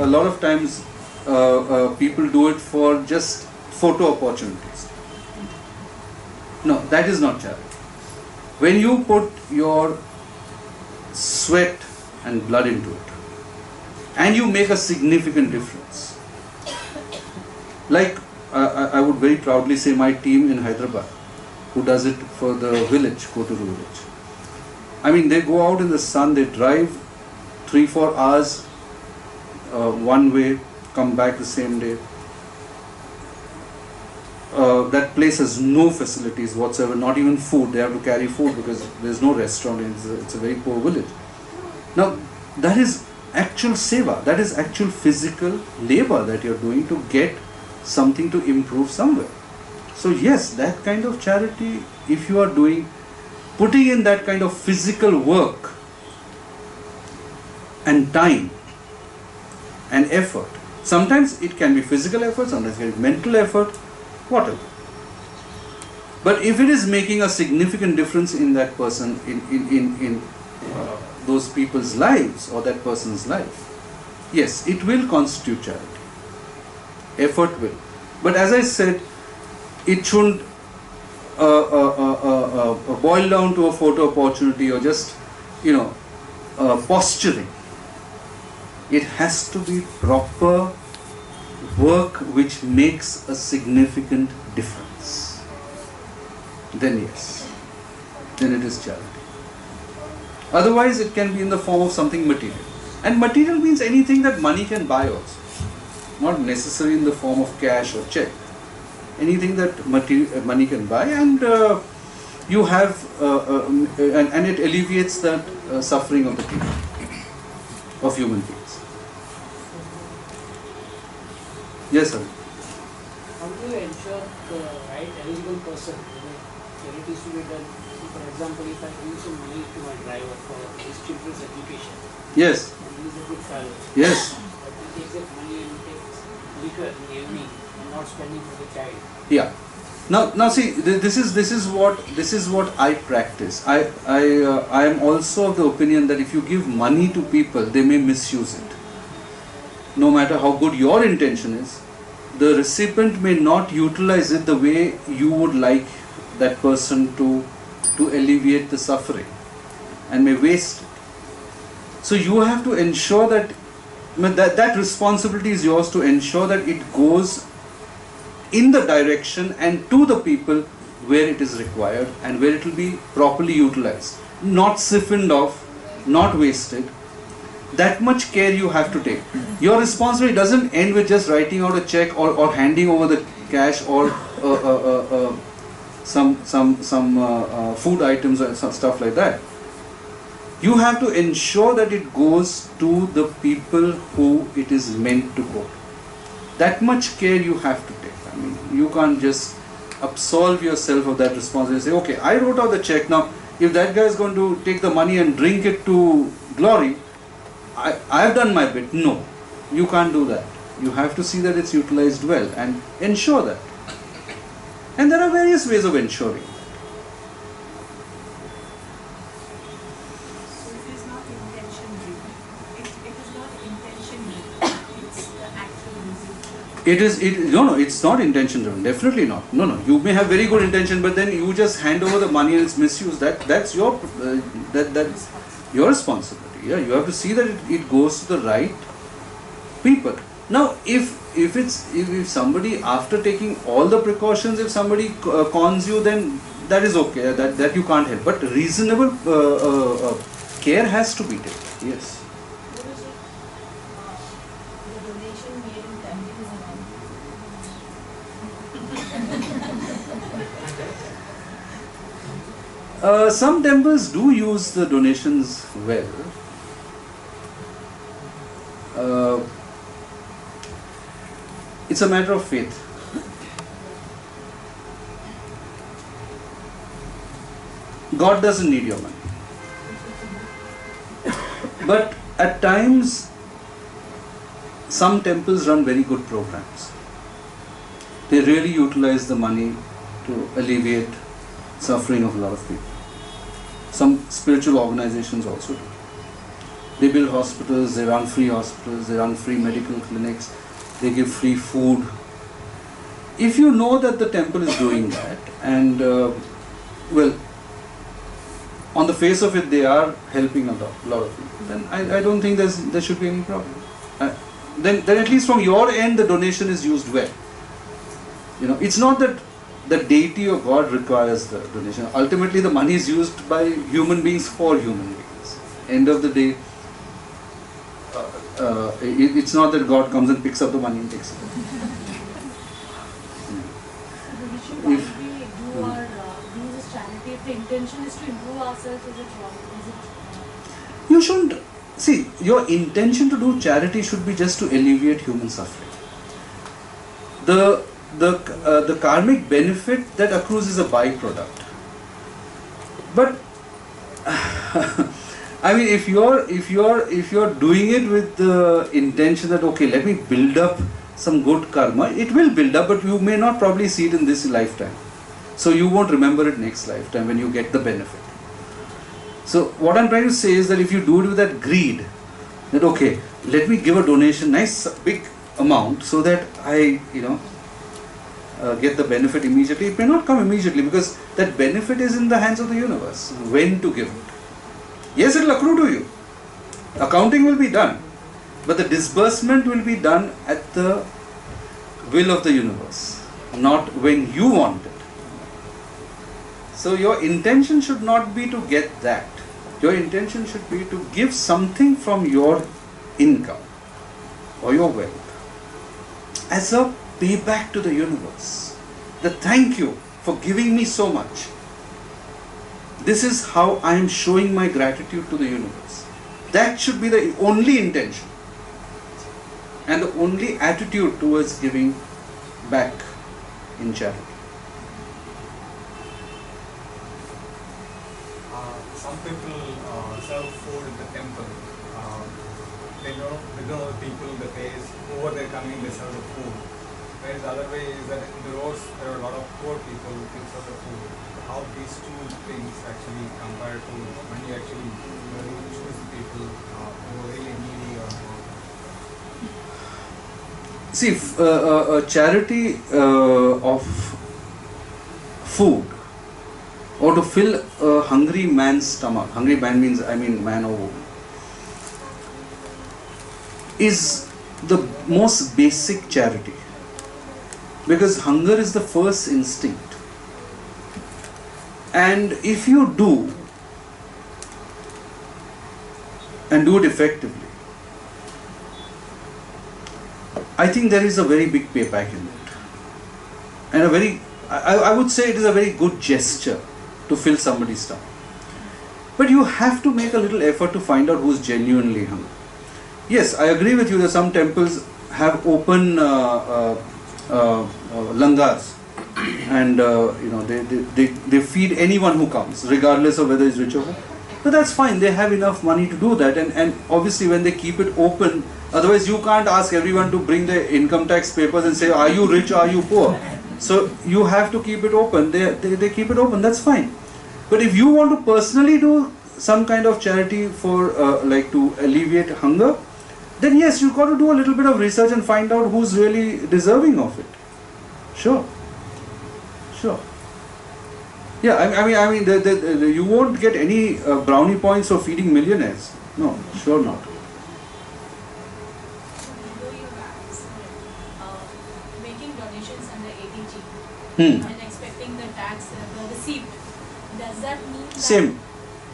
a lot of times people do it for just photo opportunities. No, that is not charity. When you put your sweat and blood into it, and you make a significant difference, like I would very proudly say my team in Hyderabad, who does it for the village, Koturu village. I mean, they go out in the sun, they drive 3-4 hours one way, come back the same day. That place has no facilities whatsoever, not even food. They have to carry food because there's no restaurant. It's a very poor village. Now, that is actual seva. That is actual physical labor that you're doing to get something to improve somewhere. So yes, that kind of charity, if you are doing, putting in that kind of physical work and time and effort. Sometimes it can be physical effort, sometimes it can be mental effort, whatever. But if it is making a significant difference in that person, in those people's lives or that person's life, yes, it will constitute charity. Effort will. But as I said, it shouldn't boil down to a photo opportunity or just, posturing. It has to be proper work which makes a significant difference. Then yes, then it is charity. Otherwise it can be in the form of something material. And material means anything that money can buy also. Not necessarily in the form of cash or check. Anything that money can buy, and you have, and it alleviates that suffering of the people, of human beings. Yes, sir. How do you ensure the right eligible person? Charity is to be done. For example, if I give some money to my driver for his children's education, yes, and he is a good fellow, yes, but he takes that money and takes liquor in the evening and not spending for the child. yeah. Now see, this is what I practice. I am also of the opinion that if you give money to people, they may misuse it. No matter how good your intention is, the recipient may not utilize it the way you would like that person to alleviate the suffering, and may waste it. So you have to ensure that that responsibility is yours to ensure that it goes in the direction and to the people where it is required and where it will be properly utilized, not siphoned off, not wasted. That much care you have to take. Your responsibility doesn't end with just writing out a check or handing over the cash or some food items or some stuff like that. You have to ensure that it goes to the people who it is meant to go. That much care you have to take. I mean, you can't just absolve yourself of that responsibility and say, okay, I wrote out the check. Now, if that guy is going to take the money and drink it to glory, I have done my bit. No, you can't do that. You have to see that it's utilized well and ensure that. And there are various ways of ensuring. So it is not intention driven. It is not intention driven. It's the actual result. No, it's not intention driven. Definitely not. No. You may have very good intention, but then you just hand over the money and it's misused. That's your that's your responsibility. Yeah, you have to see that it goes to the right people. Now, if somebody, after taking all the precautions, if somebody cons you, then that is okay. That you can't help. But reasonable care has to be taken. Yes. What is it? The donation made in temples and Some temples do use the donations well. It's a matter of faith. God doesn't need your money. But at times, some temples run very good programs. They really utilize the money to alleviate suffering of a lot of people. Some spiritual organizations also do. They build hospitals, they run free hospitals, they run free medical clinics, they give free food. If you know that the temple is doing that, and well, on the face of it they are helping a lot of people, then I don't think there should be any problem. Then at least from your end the donation is used well. You know, it's not that the deity or God requires the donation. Ultimately the money is used by human beings for human beings. End of the day, it's not that God comes and picks up the money and takes it. Why we do this charity if the intention is to improve ourselves? Is it wrong? Is it? You shouldn't see, your intention to do charity should be just to alleviate human suffering. The karmic benefit that accrues is a byproduct. But I mean, if you're doing it with the intention that okay, let me build up some good karma, it will build up, but you may not probably see it in this lifetime. So you won't remember it next lifetime when you get the benefit. So what I'm trying to say is that if you do it with that greed, that okay, let me give a donation, nice big amount, so that I, get the benefit immediately. It may not come immediately because that benefit is in the hands of the universe. When to give it? Yes, it will accrue to you. Accounting will be done, but the disbursement will be done at the will of the universe, not when you want it. So your intention should not be to get that. Your intention should be to give something from your income or your wealth as a payback to the universe. The thank you for giving me so much. This is how I am showing my gratitude to the universe. That should be the only intention and the only attitude towards giving back in charity. Some people serve food in the temple. They don't know the people, the place, over there coming, they serve the food. Whereas the other way is that in the roads there are a lot of poor people who can serve the food. How these two things actually compare to when you actually choose the people who are really needy or poor? See, charity of food or to fill a hungry man's stomach, hungry man means man or woman, is the most basic charity, because hunger is the first instinct, and if you do and do it effectively, I think there is a very big payback in it, and a very, I would say it is a very good gesture to fill somebody's stomach. But you have to make a little effort to find out who's genuinely hungry. Yes, I agree with you that some temples have open langars, and they feed anyone who comes, regardless of whether it's rich or poor. But that's fine, they have enough money to do that, and obviously when they keep it open, otherwise you can't ask everyone to bring their income tax papers and say, are you rich, are you poor? So you have to keep it open. They keep it open, that's fine. But if you want to personally do some kind of charity for like to alleviate hunger, then yes, you've got to do a little bit of research and find out who's really deserving of it. Sure. Yeah, I mean, you won't get any brownie points for feeding millionaires. No, sure not. Making donations under ATG and expecting the tax, the receipt, does that mean that Same.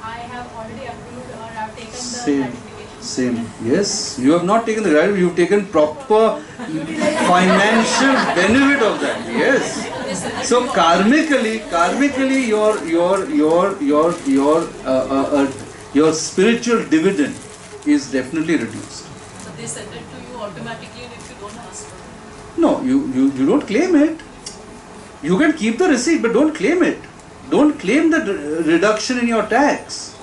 I have already approved or I've taken the Same. gratification? Same. Yes, you have not taken the gratification, you've taken proper financial benefit of that. Yes. So karmically, your spiritual dividend is definitely reduced. So they send it to you automatically if you don't ask for it? No, you don't claim it. You can keep the receipt, but don't claim it. Don't claim the reduction in your tax.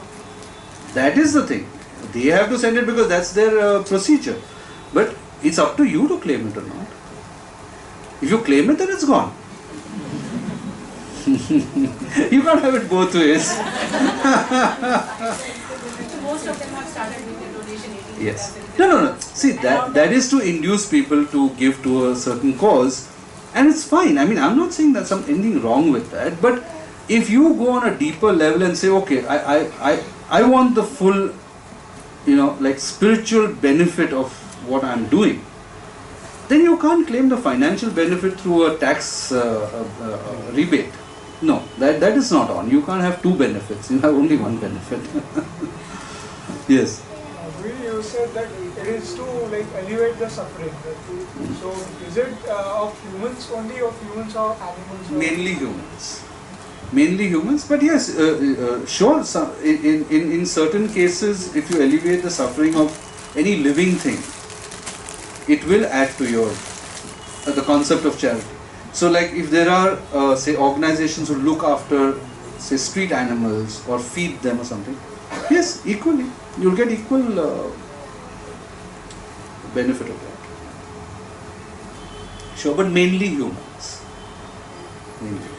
That is the thing. They have to send it because that's their procedure. But it's up to you to claim it or not. If you claim it, then it's gone. You can't have it both ways. So most of them have started with a donation 18 Yes. No. See, that is to induce people to give to a certain cause, and it's fine. I mean, I'm not saying there's anything wrong with that, but if you go on a deeper level and say, okay, I want the full, like spiritual benefit of what I'm doing, then you can't claim the financial benefit through a tax rebate. No, that is not on. You can't have two benefits. You have only one benefit. Yes. You said that it is to alleviate the suffering. So is it of humans only, or humans or animals? Mainly humans. Mainly humans, but yes, sure. In certain cases, if you alleviate the suffering of any living thing, it will add to your the concept of charity. So, like if there are say organizations who look after say street animals or feed them or something, yes, equally you'll get equal benefit of that. Sure, but mainly humans. Mainly.